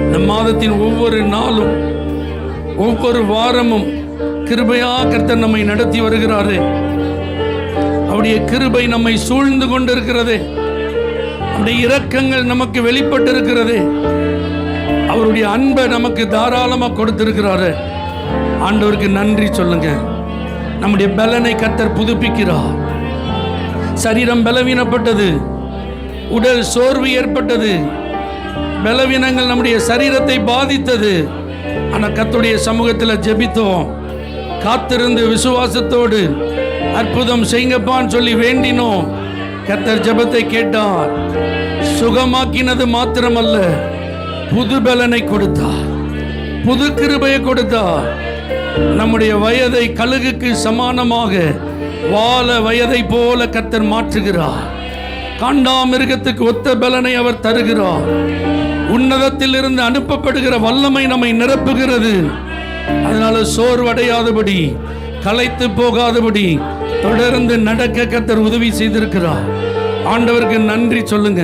இந்த மாதத்தின் ஒவ்வொரு நாளும் ஒவ்வொரு வாரமும் கிருபையா கர்த்தர் நம்மை நடத்தி வருகிறாரு. அவருடைய கிருபை நம்மை சூழ்ந்து கொண்டிருக்கிறது. அவருடைய இரக்கங்கள் நமக்கு வெளிப்பட்டு இருக்கிறது. அவருடைய அன்பை நமக்கு தாராளமாக கொடுத்திருக்கிறாரு. ஆண்டவருக்கு நன்றி சொல்லுங்க. நம்முடைய பலனை கர்த்தர் புதுப்பிக்கிறார். சரீரம் பலவீனப்பட்டது, உடல் சோர்வு ஏற்பட்டது, பலவீனங்கள் நம்முடைய சரீரத்தை பாதித்தது. ஆனால் கர்த்தருடைய சமூகத்தில் ஜெபித்தோம், காத்திருந்து விசுவாசத்தோடு அற்புதம் செய்யுங்கப்பான்னு சொல்லி வேண்டினோம். கர்த்தர் ஜெபத்தை கேட்டார். சுகமாக்கினது மாத்திரமல்ல, புது பலனை கொடுத்தார், புது கிருபையை கொடுத்தார். நம்முடைய வயதை கழுகுக்கு சமானமாக வாழ வயதை போல கர்த்தர் மாற்றுகிறார். காண்டாமிருகத்துக்கு ஒத்த பலனை அவர் தருகிறார். உன்னதத்தில் இருந்து அனுப்பப்படுகிற வல்லமை நம்மை நிரப்புகிறது. அதனால சோர்வடையாதபடி, களைத்து போகாதபடி தொடர்ந்து நடக்க கர்த்தர் உதவி செய்திருக்கிறார். ஆண்டவருக்கு நன்றி சொல்லுங்க.